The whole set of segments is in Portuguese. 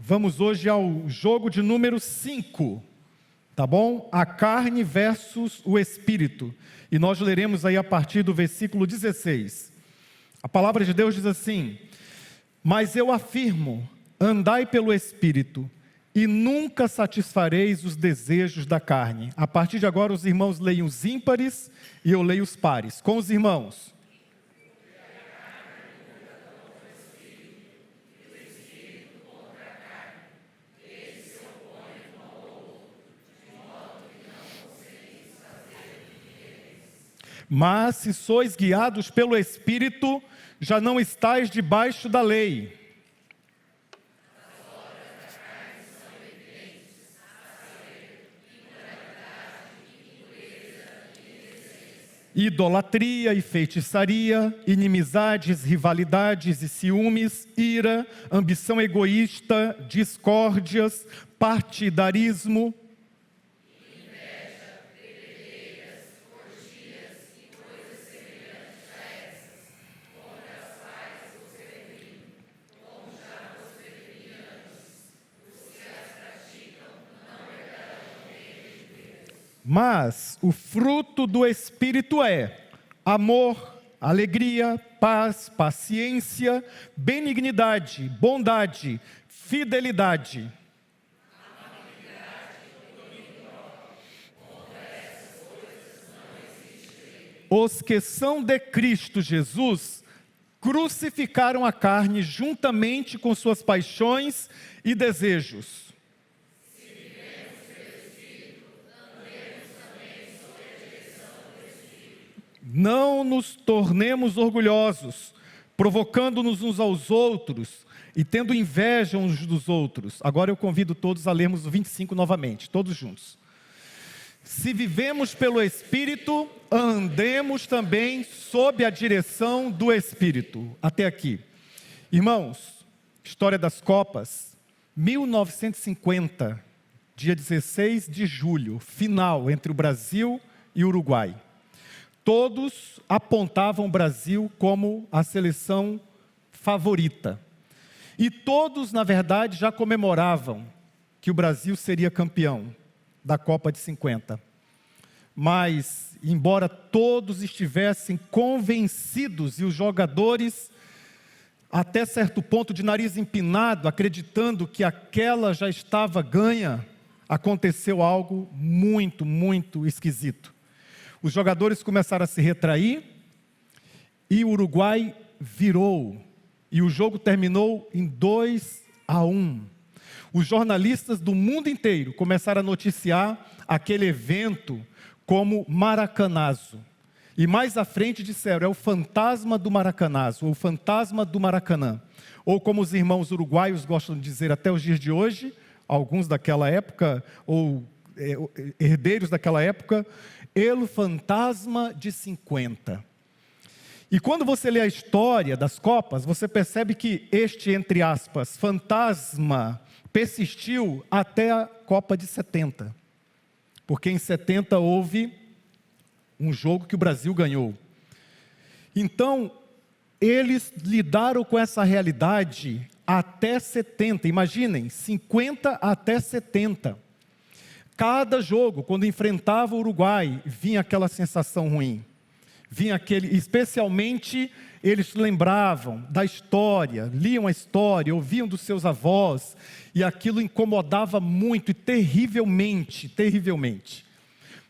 Vamos hoje ao jogo de número 5, tá bom? A carne versus o espírito. E nós leremos aí a partir do versículo 16. A palavra de Deus diz assim: mas eu afirmo, andai pelo espírito, e nunca satisfareis os desejos da carne. A partir de agora os irmãos leem os ímpares e eu leio os pares. Com os irmãos. Mas se sois guiados pelo Espírito, já não estáis debaixo da lei. Idolatria e feitiçaria, inimizades, rivalidades e ciúmes, ira, ambição egoísta, discórdias, partidarismo, mas o fruto do Espírito é amor, alegria, paz, paciência, benignidade, bondade, fidelidade. Os que são de Cristo Jesus crucificaram a carne juntamente com suas paixões e desejos. Não nos tornemos orgulhosos, provocando-nos uns aos outros e tendo inveja uns dos outros. Agora eu convido todos a lermos o 25 novamente, todos juntos. Se vivemos pelo Espírito, andemos também sob a direção do Espírito. Até aqui. Irmãos, história das Copas, 1950, dia 16 de julho, final entre o Brasil e o Uruguai. Todos apontavam o Brasil como a seleção favorita. E todos, na verdade, já comemoravam que o Brasil seria campeão da Copa de 50. Mas, embora todos estivessem convencidos e os jogadores, até certo ponto de nariz empinado, acreditando que aquela já estava ganha, aconteceu algo muito, muito esquisito. Os jogadores começaram a se retrair e o Uruguai virou. E o jogo terminou em 2-1. Os jornalistas do mundo inteiro começaram a noticiar aquele evento como Maracanazo. E mais à frente disseram, é o fantasma do Maracanazo, ou o fantasma do Maracanã. Ou como os irmãos uruguaios gostam de dizer até os dias de hoje, alguns daquela época, ou herdeiros daquela época, El Fantasma de 50. E quando você lê a história das Copas, você percebe que este, entre aspas, fantasma persistiu até a Copa de 70. Porque em 70 houve um jogo que o Brasil ganhou. Então, eles lidaram com essa realidade até 70. Imaginem, 50 até 70. Cada jogo, quando enfrentava o Uruguai, vinha aquela sensação ruim. Vinha aquele, especialmente, eles lembravam da história, liam a história, ouviam dos seus avós, e aquilo incomodava muito e terrivelmente, terrivelmente.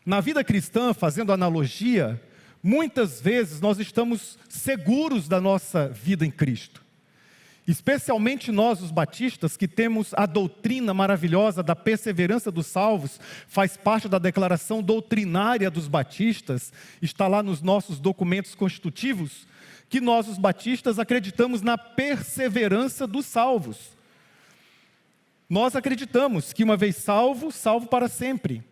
Na vida cristã, fazendo analogia, muitas vezes nós estamos seguros da nossa vida em Cristo. Especialmente nós, os batistas, que temos a doutrina maravilhosa da perseverança dos salvos, faz parte da declaração doutrinária dos batistas, está lá nos nossos documentos constitutivos, que nós, os batistas, acreditamos na perseverança dos salvos. Nós acreditamos que uma vez salvo, salvo para sempre.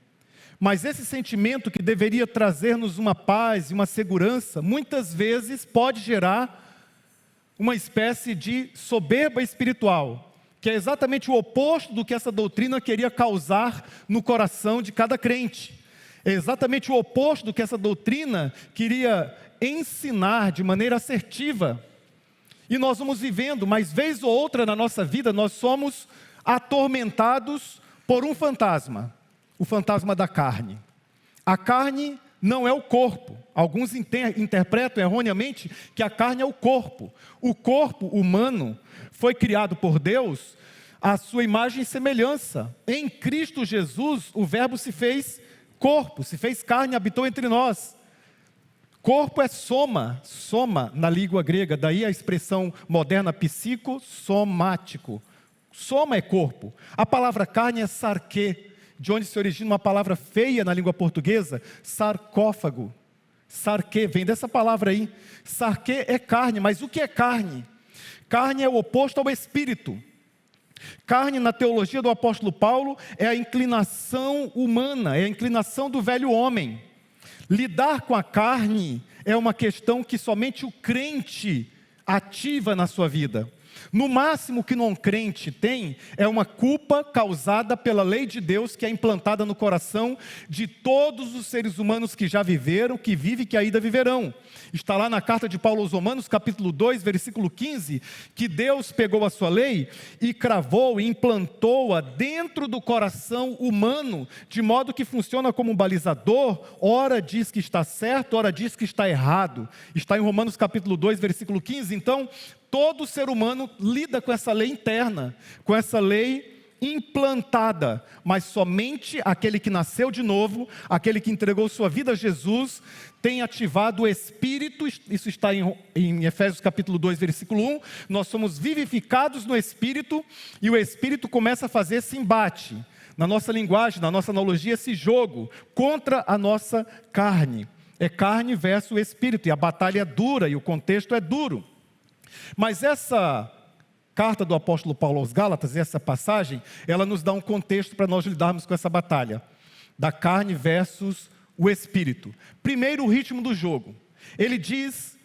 Mas esse sentimento que deveria trazer-nos uma paz e uma segurança, muitas vezes pode gerar uma espécie de soberba espiritual, que é exatamente o oposto do que essa doutrina queria causar no coração de cada crente. É exatamente o oposto do que essa doutrina queria ensinar de maneira assertiva. E nós vamos vivendo, mas vez ou outra na nossa vida, nós somos atormentados por um fantasma, o fantasma da carne. A carne não é o corpo. Alguns interpretam erroneamente que a carne é o corpo. O corpo humano foi criado por Deus à sua imagem e semelhança. Em Cristo Jesus, o Verbo se fez corpo, se fez carne, habitou entre nós. Corpo é soma na língua grega, daí a expressão moderna psicossomático. Soma é corpo. A palavra carne é sarquê, de onde se origina uma palavra feia na língua portuguesa, sarcófago. Sarquê, vem dessa palavra aí. Sarquê é carne, mas o que é carne? Carne é o oposto ao espírito. Carne, na teologia do apóstolo Paulo, é a inclinação humana, é a inclinação do velho homem. Lidar com a carne é uma questão que somente o crente ativa na sua vida. No máximo que não crente tem é uma culpa causada pela lei de Deus que é implantada no coração de todos os seres humanos que já viveram, que vivem e que ainda viverão. Está lá na carta de Paulo aos Romanos, capítulo 2, versículo 15, que Deus pegou a sua lei e cravou e implantou-a dentro do coração humano, de modo que funciona como um balizador, ora diz que está certo, ora diz que está errado. Está em Romanos capítulo 2, versículo 15, então todo ser humano lida com essa lei interna, com essa lei implantada, mas somente aquele que nasceu de novo, aquele que entregou sua vida a Jesus, tem ativado o Espírito. Isso está em Efésios capítulo 2, versículo 1, nós somos vivificados no Espírito, e o Espírito começa a fazer esse embate, na nossa linguagem, na nossa analogia, esse jogo, contra a nossa carne, é carne versus Espírito, e a batalha é dura, e o contexto é duro. Mas essa carta do apóstolo Paulo aos Gálatas, essa passagem, ela nos dá um contexto para nós lidarmos com essa batalha da carne versus o Espírito. Primeiro, o ritmo do jogo. Ele diz,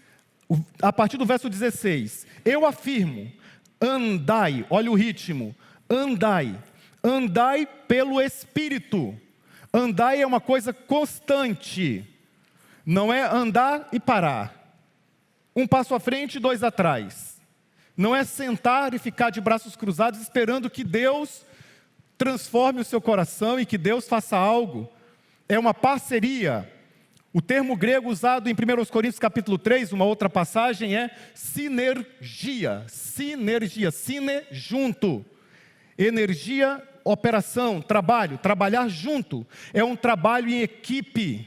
a partir do verso 16, eu afirmo, andai, olha o ritmo, andai pelo Espírito. Andai é uma coisa constante, não é andar e parar. Um passo à frente, dois atrás. Não é sentar e ficar de braços cruzados esperando que Deus transforme o seu coração e que Deus faça algo. É uma parceria. O termo grego usado em 1 Coríntios capítulo 3, uma outra passagem, é sinergia. Sinergia, sine, junto. Energia, operação, trabalho, trabalhar junto. É um trabalho em equipe.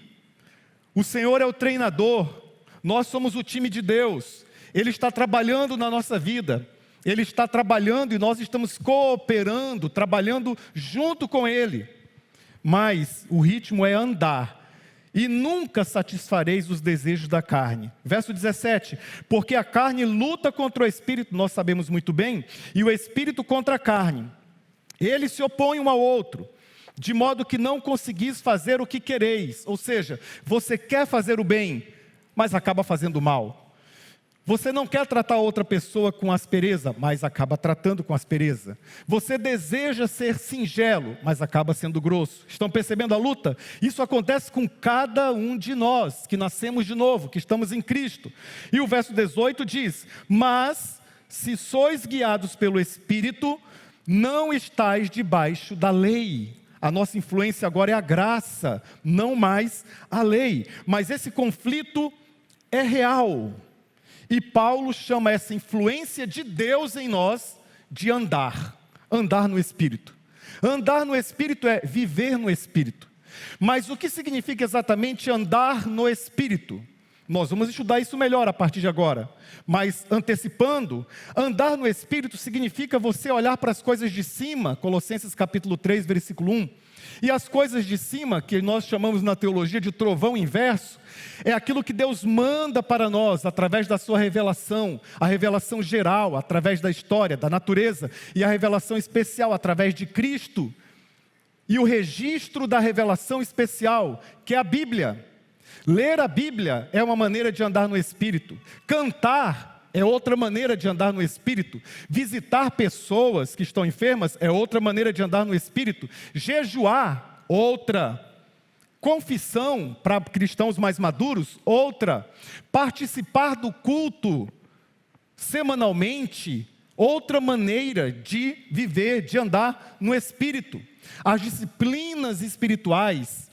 O Senhor é o treinador. Nós somos o time de Deus, Ele está trabalhando na nossa vida, Ele está trabalhando e nós estamos cooperando, trabalhando junto com Ele, mas o ritmo é andar, e nunca satisfareis os desejos da carne. Verso 17, porque a carne luta contra o Espírito, nós sabemos muito bem, e o Espírito contra a carne, eles se opõem um ao outro, de modo que não conseguis fazer o que quereis, ou seja, você quer fazer o bem, mas acaba fazendo mal. Você não quer tratar outra pessoa com aspereza, mas acaba tratando com aspereza. Você deseja ser singelo, mas acaba sendo grosso. Estão percebendo a luta? Isso acontece com cada um de nós, que nascemos de novo, que estamos em Cristo. E o verso 18 diz, mas se sois guiados pelo Espírito, não estáis debaixo da lei. A nossa influência agora é a graça, não mais a lei. Mas esse conflito é real, e Paulo chama essa influência de Deus em nós de andar no Espírito. Andar no Espírito é viver no Espírito. Mas o que significa exatamente andar no Espírito? Nós vamos estudar isso melhor a partir de agora, mas antecipando, andar no Espírito significa você olhar para as coisas de cima, Colossenses capítulo 3, versículo 1, e as coisas de cima, que nós chamamos na teologia de trovão inverso, é aquilo que Deus manda para nós, através da sua revelação, a revelação geral, através da história, da natureza, e a revelação especial, através de Cristo, e o registro da revelação especial, que é a Bíblia. Ler a Bíblia é uma maneira de andar no Espírito, cantar é outra maneira de andar no Espírito, visitar pessoas que estão enfermas é outra maneira de andar no Espírito, jejuar, outra, confissão para cristãos mais maduros, outra, participar do culto semanalmente, outra maneira de viver, de andar no Espírito. As disciplinas espirituais,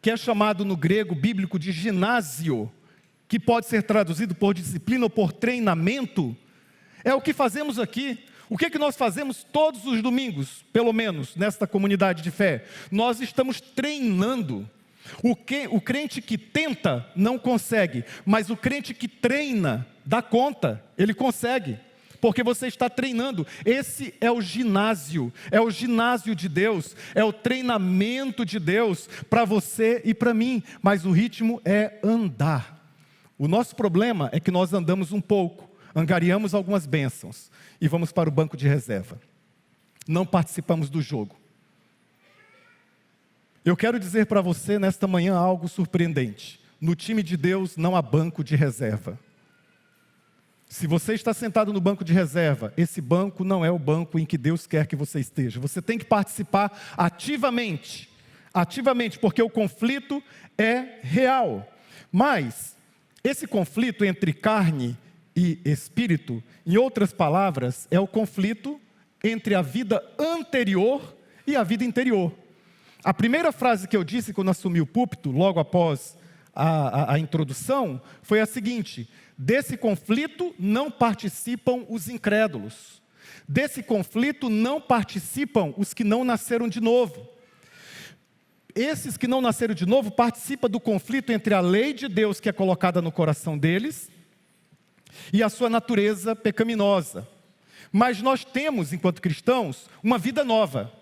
que é chamado no grego bíblico de ginásio, que pode ser traduzido por disciplina ou por treinamento, é o que fazemos aqui. O que é que nós fazemos todos os domingos, pelo menos, nesta comunidade de fé? Nós estamos treinando. O crente que tenta, não consegue, mas o crente que treina, dá conta, ele consegue. Porque você está treinando. Esse é o ginásio de Deus, é o treinamento de Deus para você e para mim, mas o ritmo é andar. O nosso problema é que nós andamos um pouco, angariamos algumas bênçãos e vamos para o banco de reserva. Não participamos do jogo. Eu quero dizer para você nesta manhã algo surpreendente. No time de Deus não há banco de reserva. Se você está sentado no banco de reserva, esse banco não é o banco em que Deus quer que você esteja. Você tem que participar ativamente, porque o conflito é real. Mas esse conflito entre carne e espírito, em outras palavras, é o conflito entre a vida anterior e a vida interior. A primeira frase que eu disse quando assumi o púlpito, logo após a introdução, foi a seguinte: desse conflito não participam os incrédulos. Desse conflito não participam os que não nasceram de novo. Esses que não nasceram de novo participam do conflito entre a lei de Deus que é colocada no coração deles e a sua natureza pecaminosa. Mas nós temos, enquanto cristãos, uma vida nova.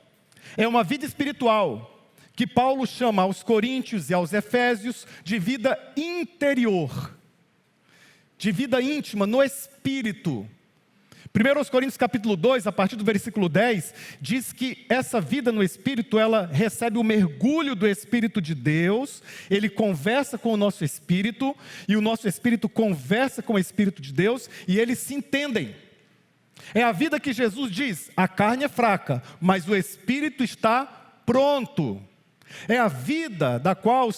É uma vida espiritual, que Paulo chama aos Coríntios e aos Efésios de vida interior, de vida íntima no Espírito. 1 Coríntios capítulo 2, a partir do versículo 10, diz que essa vida no Espírito, ela recebe o mergulho do Espírito de Deus, ele conversa com o nosso Espírito, e o nosso Espírito conversa com o Espírito de Deus, e eles se entendem. É a vida que Jesus diz: a carne é fraca, mas o Espírito está pronto. É a vida da qual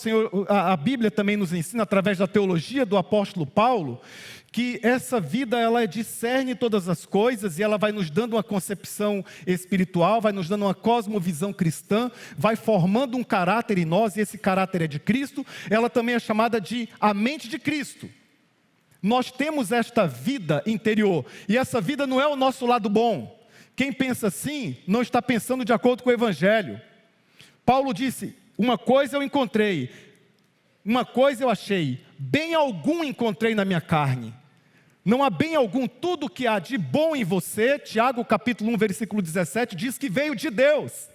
a Bíblia também nos ensina, através da teologia do apóstolo Paulo, que essa vida ela discerne todas as coisas e ela vai nos dando uma concepção espiritual, vai nos dando uma cosmovisão cristã, vai formando um caráter em nós, e esse caráter é de Cristo. Ela também é chamada de a mente de Cristo. Nós temos esta vida interior, e essa vida não é o nosso lado bom. Quem pensa assim, não está pensando de acordo com o Evangelho. Paulo disse: uma coisa eu encontrei, uma coisa eu achei, bem algum encontrei na minha carne. Não há bem algum, tudo que há de bom em você, Tiago capítulo 1, versículo 17, diz que veio de Deus.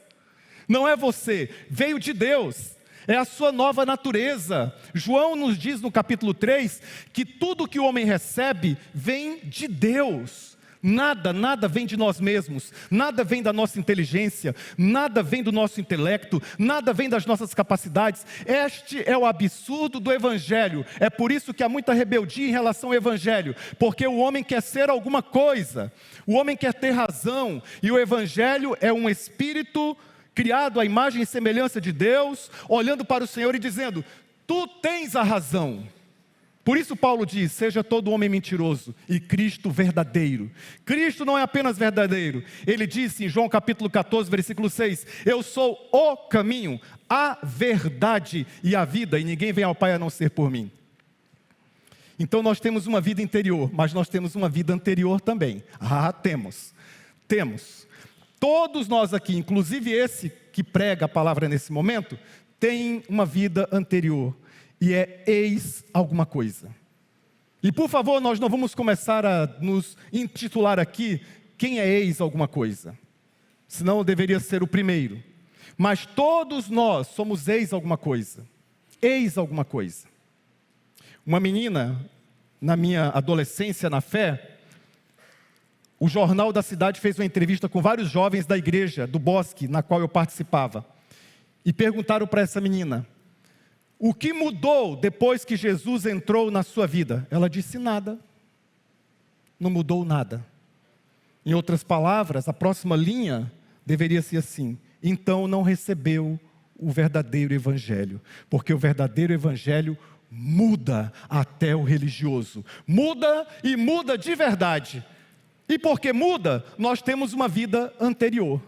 Não é você, veio de Deus. É a sua nova natureza. João nos diz no capítulo 3, que tudo que o homem recebe vem de Deus. Nada vem de nós mesmos, nada vem da nossa inteligência, nada vem do nosso intelecto, nada vem das nossas capacidades. Este é o absurdo do Evangelho. É por isso que há muita rebeldia em relação ao Evangelho, porque o homem quer ser alguma coisa, o homem quer ter razão, e o Evangelho é um espírito criado à imagem e semelhança de Deus, olhando para o Senhor e dizendo: tu tens a razão. Por isso Paulo diz: seja todo homem mentiroso e Cristo verdadeiro. Cristo não é apenas verdadeiro. Ele disse em João capítulo 14, versículo 6, eu sou o caminho, a verdade e a vida, e ninguém vem ao Pai a não ser por mim. Então nós temos uma vida interior, mas nós temos uma vida anterior também. Temos. Todos nós aqui, inclusive esse que prega a palavra nesse momento, tem uma vida anterior. E é eis alguma coisa. E por favor, nós não vamos começar a nos intitular aqui quem é eis alguma coisa, senão eu deveria ser o primeiro. Mas todos nós somos eis alguma coisa. Eis alguma coisa. Uma menina, na minha adolescência na fé, o jornal da cidade fez uma entrevista com vários jovens da igreja do Bosque, na qual eu participava, e perguntaram para essa menina: o que mudou depois que Jesus entrou na sua vida? Ela disse: nada. Não mudou nada. Em outras palavras, a próxima linha deveria ser assim: então não recebeu o verdadeiro evangelho, porque o verdadeiro evangelho muda até o religioso. Muda, e muda de verdade. E porque muda, nós temos uma vida anterior.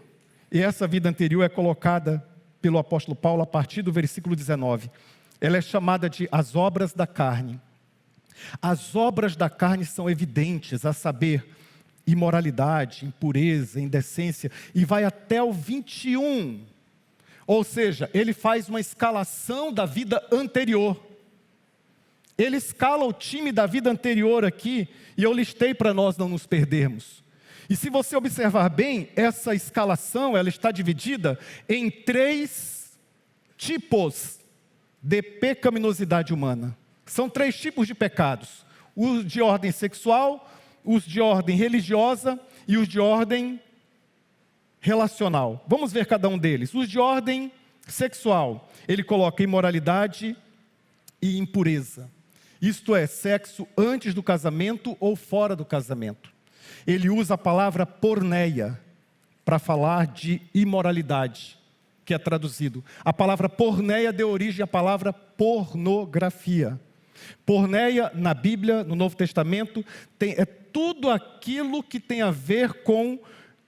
E essa vida anterior é colocada pelo apóstolo Paulo a partir do versículo 19. Ela é chamada de as obras da carne. As obras da carne são evidentes, a saber, imoralidade, impureza, indecência, e vai até o 21. Ou seja, ele faz uma escalação da vida anterior. Ele escala o time da vida anterior aqui, e eu listei para nós não nos perdermos. E se você observar bem, essa escalação, ela está dividida em 3 tipos de pecaminosidade humana. São 3 tipos de pecados: os de ordem sexual, os de ordem religiosa e os de ordem relacional. Vamos ver cada um deles. Os de ordem sexual, ele coloca imoralidade e impureza. Isto é, sexo antes do casamento ou fora do casamento. Ele usa a palavra porneia para falar de imoralidade, que é traduzido. A palavra porneia deu origem à palavra pornografia. Porneia, na Bíblia, no Novo Testamento, é tudo aquilo que tem a ver com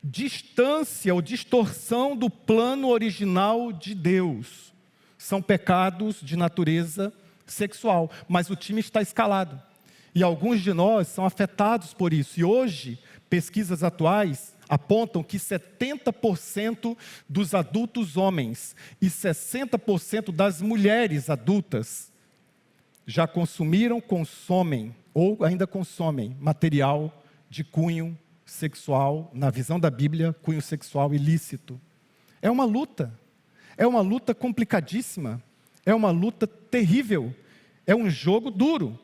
distância ou distorção do plano original de Deus. São pecados de natureza sexual, mas o time está escalado. E alguns de nós são afetados por isso. E hoje, pesquisas atuais apontam que 70% dos adultos homens e 60% das mulheres adultas já consumiram, consomem ou ainda consomem material de cunho sexual, na visão da Bíblia, cunho sexual ilícito. É uma luta complicadíssima, é uma luta terrível, é um jogo duro.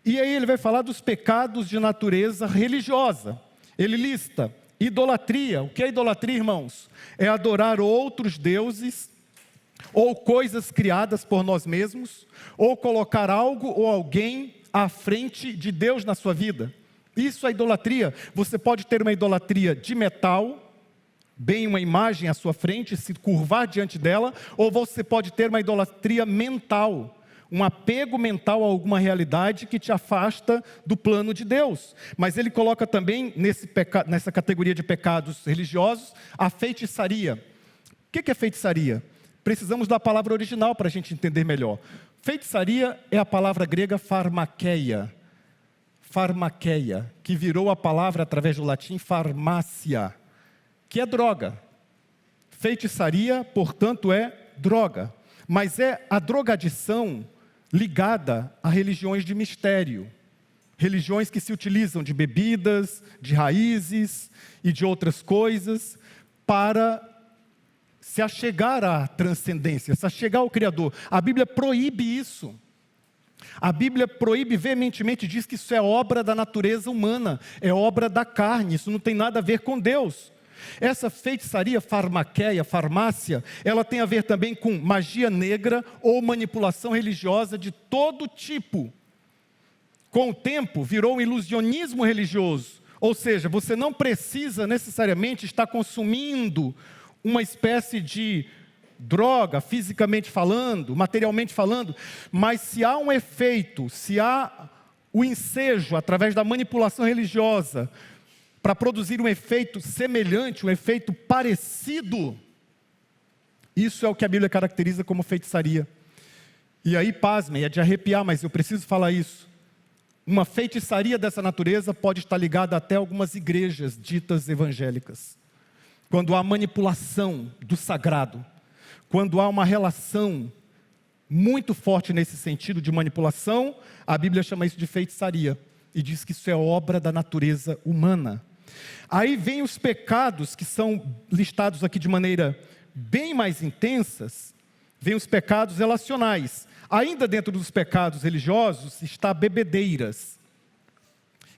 E aí ele vai falar dos pecados de natureza religiosa. Ele lista idolatria. O que é idolatria, irmãos? É adorar outros deuses, ou coisas criadas por nós mesmos, ou colocar algo ou alguém à frente de Deus na sua vida. Isso é idolatria. Você pode ter uma idolatria de metal, bem uma imagem à sua frente, se curvar diante dela, ou você pode ter uma idolatria mental, um apego mental a alguma realidade que te afasta do plano de Deus. Mas ele coloca também nessa categoria de pecados religiosos a feitiçaria. O que é feitiçaria? Precisamos da palavra original para a gente entender melhor. Feitiçaria é a palavra grega pharmakeia, que virou a palavra através do latim farmácia, que é droga. Feitiçaria, portanto, é droga, mas é a drogadição ligada a religiões de mistério, religiões que se utilizam de bebidas, de raízes e de outras coisas para se achegar à transcendência, se achegar ao Criador. A Bíblia proíbe isso. A Bíblia proíbe veementemente, diz que isso é obra da natureza humana, é obra da carne, isso não tem nada a ver com Deus. Essa feitiçaria, farmaqueia, farmácia, ela tem a ver também com magia negra ou manipulação religiosa de todo tipo. Com o tempo, virou um ilusionismo religioso, ou seja, você não precisa necessariamente estar consumindo uma espécie de droga, fisicamente falando, materialmente falando, mas se há um efeito, se há o ensejo através da manipulação religiosa para produzir um efeito semelhante, um efeito parecido, isso é o que a Bíblia caracteriza como feitiçaria. E aí, pasmem, é de arrepiar, mas eu preciso falar isso. Uma feitiçaria dessa natureza pode estar ligada até a algumas igrejas ditas evangélicas. Quando há manipulação do sagrado, quando há uma relação muito forte nesse sentido de manipulação, a Bíblia chama isso de feitiçaria e diz que isso é obra da natureza humana. Aí vem os pecados que são listados aqui de maneira bem mais intensas, vem os pecados relacionais. Ainda dentro dos pecados religiosos está bebedeiras,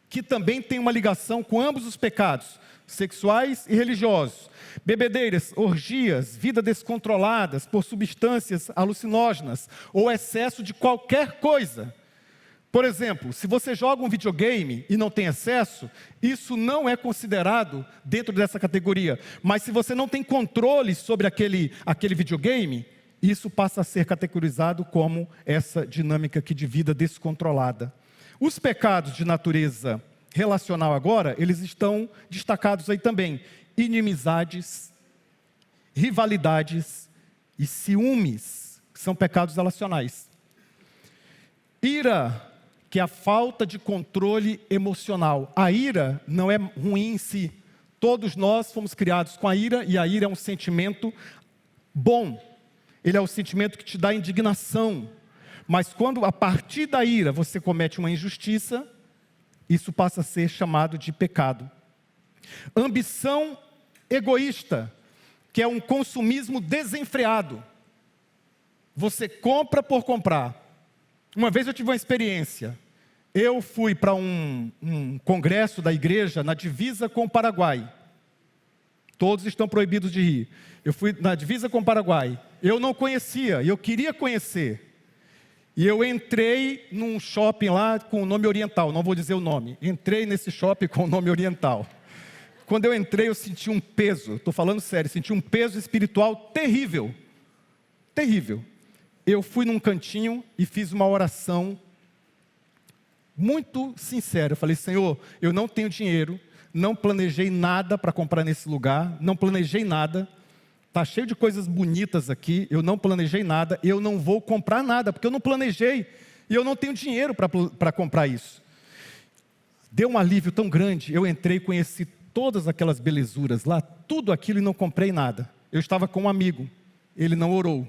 que também tem uma ligação com ambos os pecados, sexuais e religiosos. Bebedeiras, orgias, vida descontroladas por substâncias alucinógenas ou excesso de qualquer coisa. Por exemplo, se você joga um videogame e não tem excesso, isso não é considerado dentro dessa categoria. Mas se você não tem controle sobre aquele videogame, isso passa a ser categorizado como essa dinâmica aqui de vida descontrolada. Os pecados de natureza relacional agora, eles estão destacados aí também. Inimizades, rivalidades e ciúmes, que são pecados relacionais. Ira, que é a falta de controle emocional. A ira não é ruim em si. Todos nós fomos criados com a ira, e a ira é um sentimento bom. Ele é o sentimento que te dá indignação. Mas quando a partir da ira você comete uma injustiça, isso passa a ser chamado de pecado. Ambição egoísta, que é um consumismo desenfreado. Você compra por comprar. Uma vez eu tive uma experiência. Eu fui para um congresso da igreja na divisa com o Paraguai. Todos estão proibidos de rir. Eu fui na divisa com o Paraguai. Eu não conhecia, e eu queria conhecer. E eu entrei num shopping lá com o nome oriental, não vou dizer o nome. Entrei nesse shopping com o nome oriental. Quando eu entrei, eu senti um peso, estou falando sério, senti um peso espiritual terrível. Terrível. Eu fui num cantinho e fiz uma oração muito sincera. Eu falei: Senhor, eu não tenho dinheiro, não planejei nada para comprar nesse lugar, não planejei nada. Está cheio de coisas bonitas aqui, eu não planejei nada, eu não vou comprar nada, porque eu não planejei, e eu não tenho dinheiro para comprar isso. Deu um alívio tão grande, eu entrei e conheci todas aquelas belezuras lá, tudo aquilo, e não comprei nada. Eu estava com um amigo, ele não orou.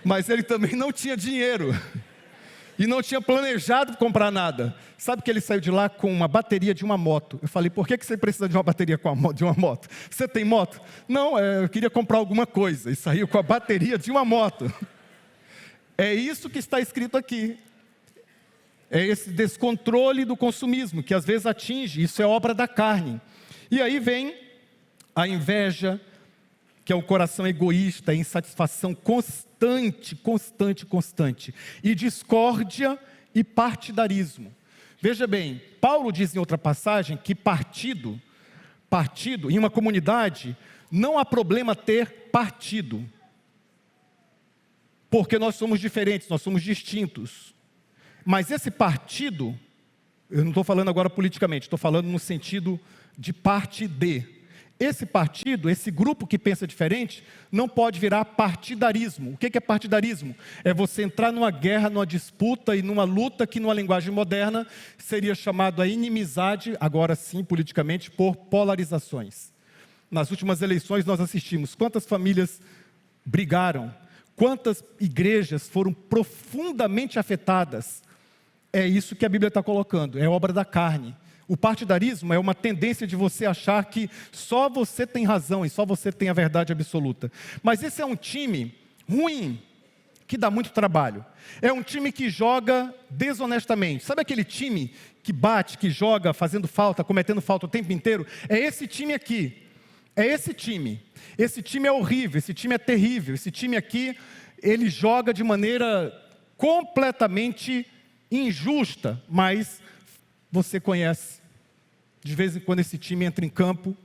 Mas ele também não tinha dinheiro, e não tinha planejado comprar nada. Sabe que ele saiu de lá com uma bateria de uma moto. Eu falei: por que você precisa de uma bateria de uma moto? Você tem moto? Não, eu queria comprar alguma coisa. E saiu com a bateria de uma moto. É isso que está escrito aqui. É esse descontrole do consumismo, que às vezes atinge, isso é obra da carne. E aí vem a inveja, que é um coração egoísta, insatisfação constante. E discórdia e partidarismo. Veja bem, Paulo diz em outra passagem que partido, em uma comunidade, não há problema ter partido. Porque nós somos diferentes, nós somos distintos. Mas esse partido, eu não estou falando agora politicamente, estou falando no sentido de parte de. Esse partido, esse grupo que pensa diferente, não pode virar partidarismo. O que é partidarismo? É você entrar numa guerra, numa disputa e numa luta que, numa linguagem moderna, seria chamado a inimizade, agora sim, politicamente, por polarizações. Nas últimas eleições nós assistimos quantas famílias brigaram, quantas igrejas foram profundamente afetadas. É isso que a Bíblia está colocando, é obra da carne. O partidarismo é uma tendência de você achar que só você tem razão e só você tem a verdade absoluta. Mas esse é um time ruim, que dá muito trabalho. É um time que joga desonestamente. Sabe aquele time que bate, que joga fazendo falta, cometendo falta o tempo inteiro? É esse time aqui. É esse time. Esse time é horrível, esse time é terrível. Esse time aqui, ele joga de maneira completamente injusta, mas você conhece. De vez em quando esse time entra em campo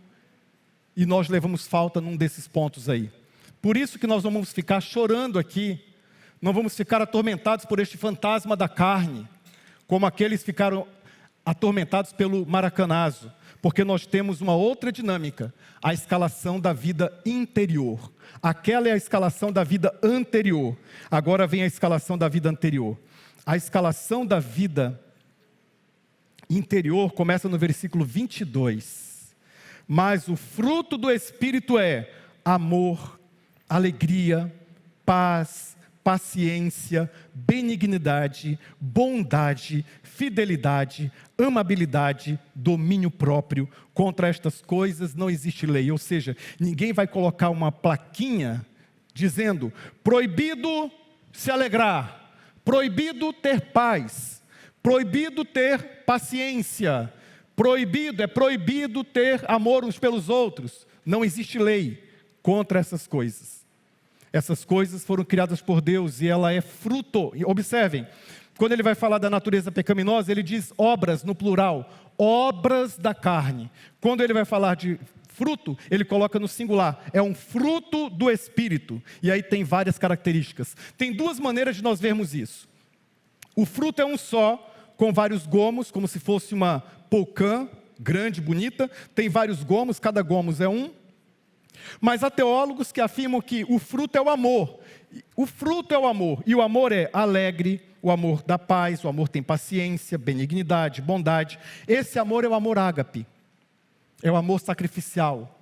e nós levamos falta num desses pontos aí. Por isso que nós não vamos ficar chorando aqui, não vamos ficar atormentados por este fantasma da carne, como aqueles ficaram atormentados pelo maracanazo, porque nós temos uma outra dinâmica, a escalação da vida interior. Aquela é a escalação da vida anterior, agora vem a escalação da vida anterior. A escalação da vida interior começa no versículo 22. Mas o fruto do Espírito é amor, alegria, paz, paciência, benignidade, bondade, fidelidade, amabilidade, domínio próprio. Contra estas coisas não existe lei. Ou seja, ninguém vai colocar uma plaquinha dizendo: proibido se alegrar, proibido ter paz, proibido ter paciência, é proibido ter amor uns pelos outros. Não existe lei contra essas coisas. Essas coisas foram criadas por Deus e ela é fruto. Observem, quando ele vai falar da natureza pecaminosa, ele diz obras no plural, obras da carne. Quando ele vai falar de fruto, ele coloca no singular, é um fruto do Espírito. E aí tem várias características. Tem duas maneiras de nós vermos isso. O fruto é um só, com vários gomos, como se fosse uma polcã grande, bonita. Tem vários gomos, cada gomo é um. Mas há teólogos que afirmam que o fruto é o amor. O fruto é o amor, e o amor é alegre, o amor dá paz, o amor tem paciência, benignidade, bondade. Esse amor é o amor ágape, é o amor sacrificial,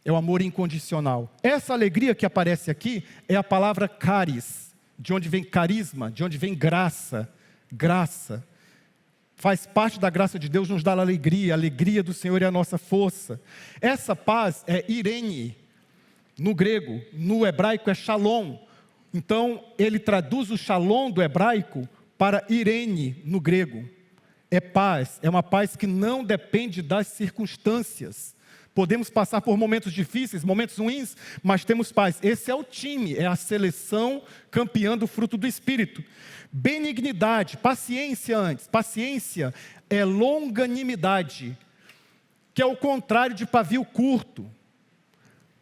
é o amor incondicional. Essa alegria que aparece aqui é a palavra caris, de onde vem carisma, de onde vem graça. Graça. Faz parte da graça de Deus nos dar alegria, a alegria do Senhor é a nossa força. Essa paz é irene, no grego, no hebraico é shalom. Então, ele traduz o shalom do hebraico para irene no grego. É paz, é uma paz que não depende das circunstâncias. Podemos passar por momentos difíceis, momentos ruins, mas temos paz. Esse é o time, é a seleção campeã do fruto do Espírito. Benignidade, paciência antes. Paciência é longanimidade, que é o contrário de pavio curto.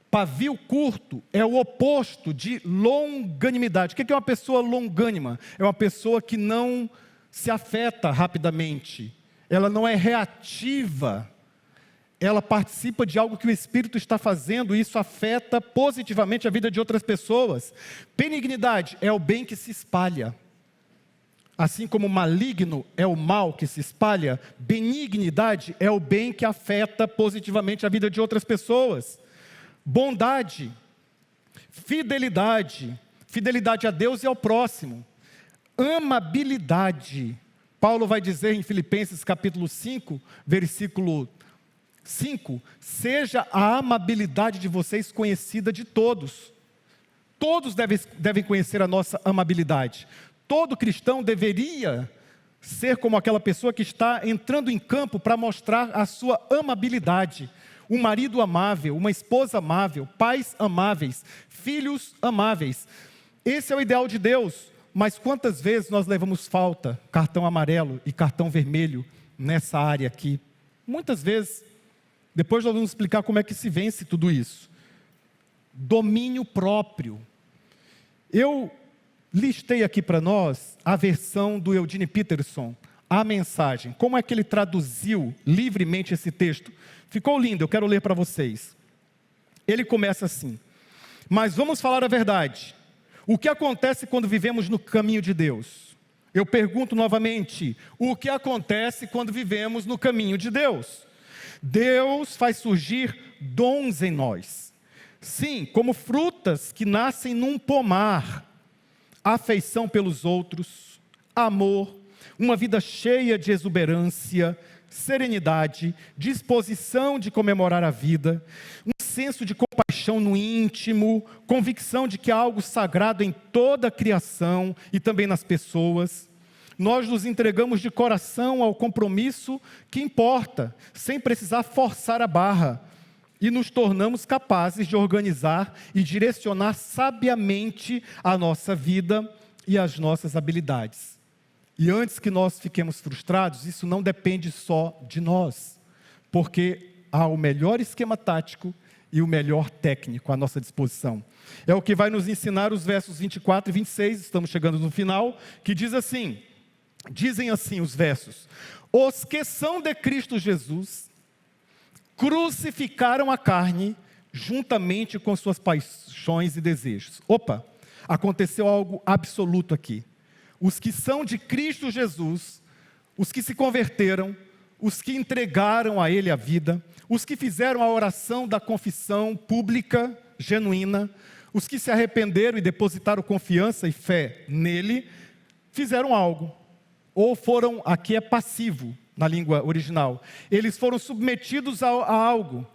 Pavio curto é o oposto de longanimidade. O que é uma pessoa longânima? É uma pessoa que não se afeta rapidamente. Ela não é reativa. Ela participa de algo que o Espírito está fazendo e isso afeta positivamente a vida de outras pessoas. Benignidade é o bem que se espalha. Assim como maligno é o mal que se espalha, benignidade é o bem que afeta positivamente a vida de outras pessoas. Bondade, fidelidade a Deus e ao próximo. Amabilidade. Paulo vai dizer em Filipenses capítulo 5, versículo 5, seja a amabilidade de vocês conhecida de todos. Todos devem conhecer a nossa amabilidade. Todo cristão deveria ser como aquela pessoa que está entrando em campo para mostrar a sua amabilidade. Um marido amável, uma esposa amável, pais amáveis, filhos amáveis. Esse é o ideal de Deus, mas quantas vezes nós levamos falta, cartão amarelo e cartão vermelho nessa área aqui? Muitas vezes. Depois nós vamos explicar como é que se vence tudo isso. Domínio próprio. Eu listei aqui para nós a versão do Eugene Peterson, a mensagem. Como é que ele traduziu livremente esse texto? Ficou lindo, eu quero ler para vocês. Ele começa assim: mas vamos falar a verdade. O que acontece quando vivemos no caminho de Deus? Eu pergunto novamente, o que acontece quando vivemos no caminho de Deus? Deus faz surgir dons em nós. Sim, como frutas que nascem num pomar. Afeição pelos outros, amor, uma vida cheia de exuberância, serenidade, disposição de comemorar a vida, um senso de compaixão no íntimo, convicção de que há algo sagrado em toda a criação e também nas pessoas. Nós nos entregamos de coração ao compromisso que importa, sem precisar forçar a barra, e nos tornamos capazes de organizar e direcionar sabiamente a nossa vida e as nossas habilidades. E antes que nós fiquemos frustrados, isso não depende só de nós, porque há o melhor esquema tático e o melhor técnico à nossa disposição. É o que vai nos ensinar os versos 24 e 26, estamos chegando no final, que dizem assim os versos: os que são de Cristo Jesus crucificaram a carne juntamente com suas paixões e desejos. Opa, aconteceu algo absoluto aqui. Os que são de Cristo Jesus, os que se converteram, os que entregaram a Ele a vida, os que fizeram a oração da confissão pública, genuína, os que se arrependeram e depositaram confiança e fé nele, fizeram algo. Ou foram, aqui é passivo, na língua original, eles foram submetidos a algo.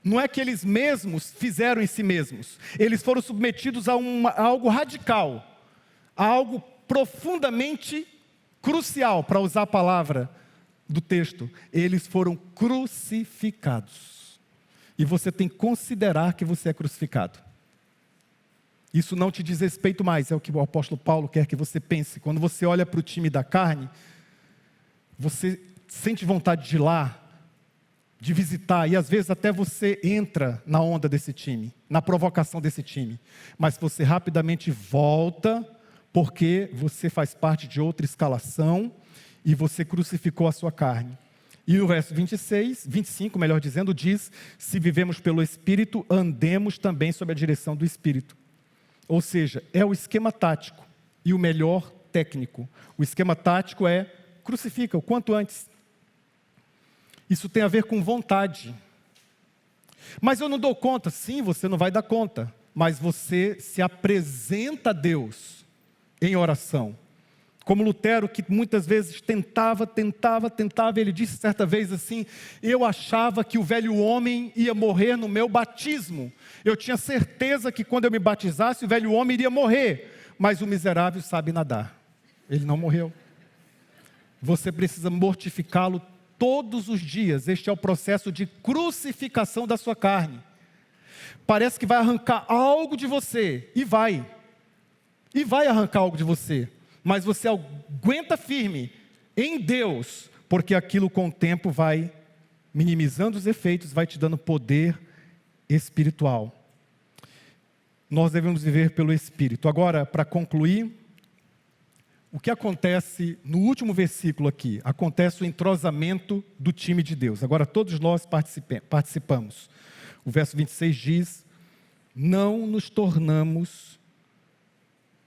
Não é que eles mesmos fizeram em si mesmos, eles foram submetidos a algo radical, a algo profundamente crucial, para usar a palavra do texto. Eles foram crucificados. E você tem que considerar que você é crucificado. Isso não te diz respeito mais, é o que o apóstolo Paulo quer que você pense. Quando você olha para o time da carne, você sente vontade de ir lá, de visitar, e às vezes até você entra na onda desse time, na provocação desse time, mas você rapidamente volta, porque você faz parte de outra escalação, e você crucificou a sua carne. E o verso 25, melhor dizendo, diz: se vivemos pelo Espírito, andemos também sob a direção do Espírito. Ou seja, é o esquema tático e o melhor técnico. O esquema tático é: crucifica o quanto antes. Isso tem a ver com vontade. Mas eu não dou conta. Sim, você não vai dar conta. Mas você se apresenta a Deus em oração. Como Lutero, que muitas vezes tentava, ele disse certa vez assim: eu achava que o velho homem ia morrer no meu batismo. Eu tinha certeza que quando eu me batizasse, o velho homem iria morrer. Mas o miserável sabe nadar. Ele não morreu. Você precisa mortificá-lo todos os dias. Este é o processo de crucificação da sua carne. Parece que vai arrancar algo de você, e vai arrancar algo de você, mas você aguenta firme em Deus, porque aquilo com o tempo vai minimizando os efeitos, vai te dando poder espiritual. Nós devemos viver pelo Espírito. Agora, para concluir, o que acontece no último versículo aqui? Acontece o entrosamento do time de Deus. Agora todos nós participamos. O verso 26 diz: não nos tornamos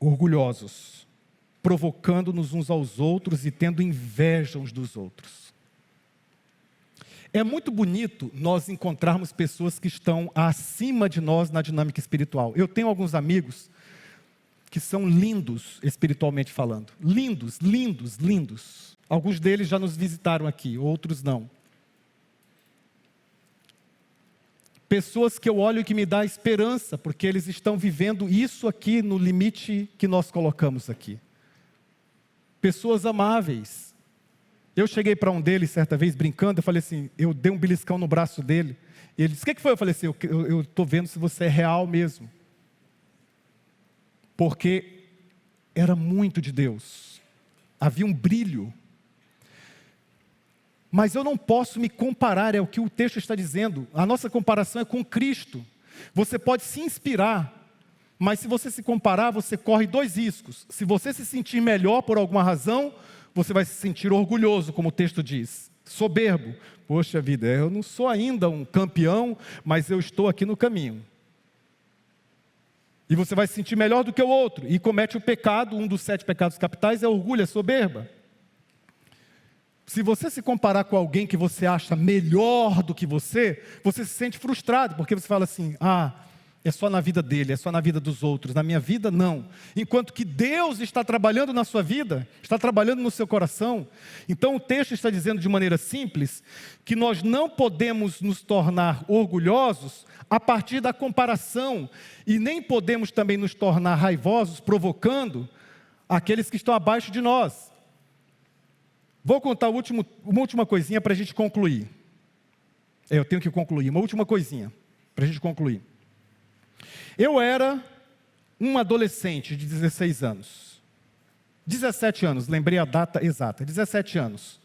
orgulhosos, provocando-nos uns aos outros e tendo inveja uns dos outros. É muito bonito nós encontrarmos pessoas que estão acima de nós na dinâmica espiritual. Eu tenho alguns amigos que são lindos espiritualmente falando. Lindos, lindos, lindos. Alguns deles já nos visitaram aqui, outros não. Pessoas que eu olho e que me dá esperança, porque eles estão vivendo isso aqui no limite que nós colocamos aqui. Pessoas amáveis. Eu cheguei para um deles certa vez brincando, eu falei assim, eu dei um beliscão no braço dele, e ele disse: o que foi? Eu falei assim: eu estou vendo se você é real mesmo. Porque era muito de Deus, havia um brilho. Mas eu não posso me comparar, é o que o texto está dizendo. A nossa comparação é com Cristo. Você pode se inspirar, mas se você se comparar, você corre dois riscos. Se você se sentir melhor por alguma razão, você vai se sentir orgulhoso, como o texto diz. Soberbo. Poxa vida, eu não sou ainda um campeão, mas eu estou aqui no caminho. E você vai se sentir melhor do que o outro. E comete o pecado, um dos 7 pecados capitais é orgulho, é soberba. Se você se comparar com alguém que você acha melhor do que você se sente frustrado, porque você fala assim: é só na vida dele, é só na vida dos outros, na minha vida não. Enquanto que Deus está trabalhando na sua vida, está trabalhando no seu coração. Então o texto está dizendo de maneira simples, que nós não podemos nos tornar orgulhosos a partir da comparação, e nem podemos também nos tornar raivosos, provocando aqueles que estão abaixo de nós. Vou contar uma última coisinha para a gente concluir. Eu tenho que concluir, uma última coisinha para a gente concluir. Eu era um adolescente de 16 anos. 17 anos, lembrei a data exata, 17 anos.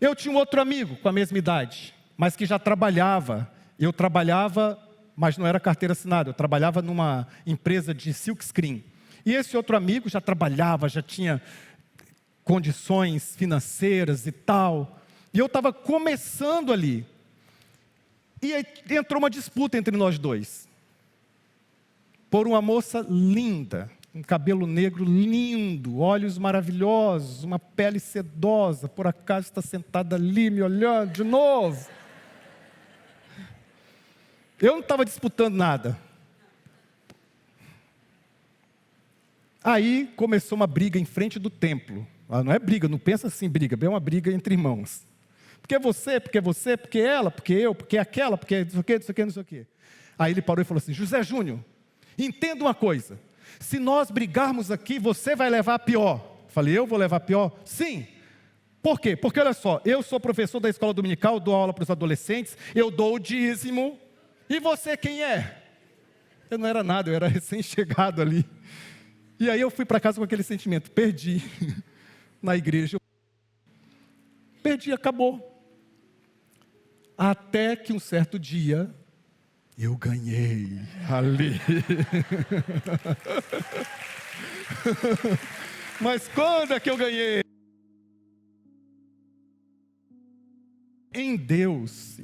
Eu tinha um outro amigo com a mesma idade, mas que já trabalhava. Eu trabalhava, mas não era carteira assinada, eu trabalhava numa empresa de silkscreen. E esse outro amigo já trabalhava, já tinha condições financeiras e tal. E eu estava começando ali. E aí entrou uma disputa entre nós dois. Por uma moça linda, um cabelo negro lindo, olhos maravilhosos, uma pele sedosa, por acaso está sentada ali me olhando de novo. Eu não estava disputando nada. Aí começou uma briga em frente do templo. Não é briga, não pensa assim briga, é uma briga entre irmãos. Porque você, porque ela, porque eu, porque aquela, porque não sei o quê, não sei o quê, não sei o quê. Aí ele parou e falou assim: José Júnior, entenda uma coisa, se nós brigarmos aqui, você vai levar a pior. Falei: eu vou levar a pior? Sim. Por quê? Porque olha só, eu sou professor da escola dominical, dou aula para os adolescentes, eu dou o dízimo, e você quem é? Eu não era nada, eu era recém-chegado ali. E aí eu fui para casa com aquele sentimento: perdi na igreja. Perdi, acabou. Até que um certo dia, eu ganhei ali. Mas quando é que eu ganhei? em Deus.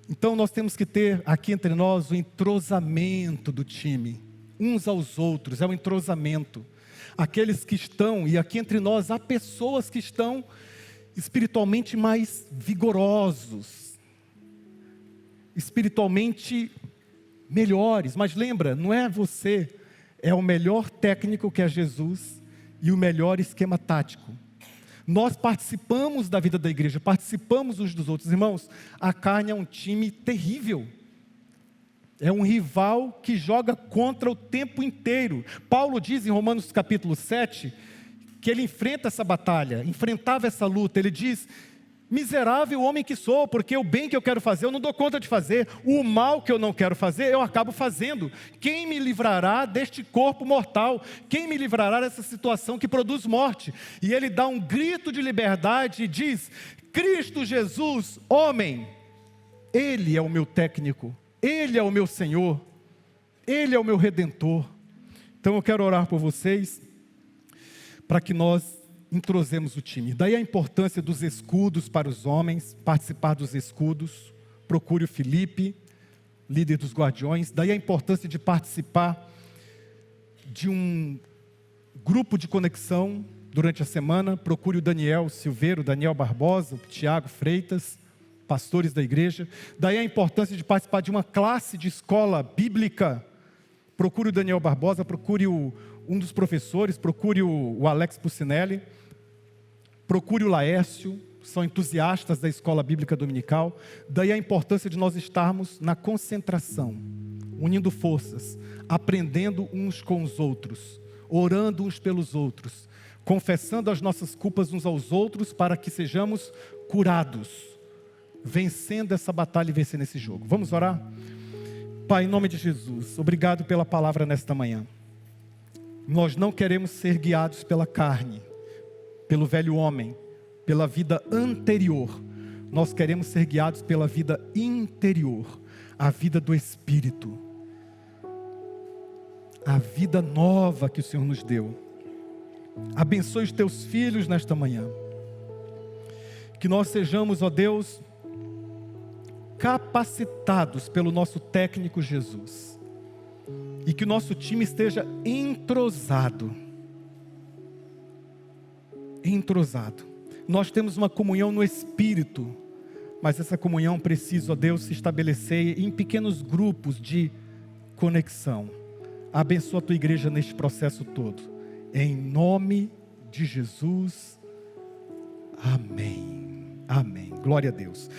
Então nós temos que ter aqui entre nós o entrosamento do time, uns aos outros, é o entrosamento. Aqueles que estão, e aqui entre nós há pessoas que estão espiritualmente mais vigorosos, espiritualmente melhores, mas lembra, não é você, é o melhor técnico que é Jesus e o melhor esquema tático. Nós participamos da vida da igreja, participamos uns dos outros. Irmãos, a carne é um time terrível, é um rival que joga contra o tempo inteiro. Paulo diz em Romanos capítulo 7, que ele enfrenta essa batalha, enfrentava essa luta. Ele diz: miserável homem que sou, porque o bem que eu quero fazer eu não dou conta de fazer, o mal que eu não quero fazer eu acabo fazendo. Quem me livrará deste corpo mortal? Quem me livrará dessa situação que produz morte? E ele dá um grito de liberdade e diz: Cristo Jesus, homem, Ele é o meu técnico, Ele é o meu Senhor, Ele é o meu Redentor. Então eu quero orar por vocês, para que nós entrosemos o time. Daí a importância dos escudos para os homens, participar dos escudos. Procure o Felipe, líder dos guardiões. Daí a importância de participar de um grupo de conexão durante a semana. Procure o Daniel Silveiro, Daniel Barbosa, o Tiago Freitas, pastores da igreja. Daí a importância de participar de uma classe de escola bíblica. Procure o Daniel Barbosa, procure um dos professores, procure o Alex Pucinelli, procure o Laércio, são entusiastas da escola bíblica dominical. Daí a importância de nós estarmos na concentração, unindo forças, aprendendo uns com os outros, orando uns pelos outros, confessando as nossas culpas uns aos outros, para que sejamos curados, vencendo essa batalha e vencendo esse jogo. Vamos orar? Pai, em nome de Jesus, obrigado pela palavra nesta manhã. Nós não queremos ser guiados pela carne, pelo velho homem, pela vida anterior. Nós queremos ser guiados pela vida interior, a vida do Espírito, a vida nova que o Senhor nos deu. Abençoe os teus filhos nesta manhã. Que nós sejamos, ó Deus, capacitados pelo nosso técnico Jesus. E que o nosso time esteja entrosado. Entrosado. Nós temos uma comunhão no Espírito, mas essa comunhão precisa, ó Deus, se estabelecer em pequenos grupos de conexão. Abençoa a tua igreja neste processo todo. Em nome de Jesus. Amém. Amém. Glória a Deus.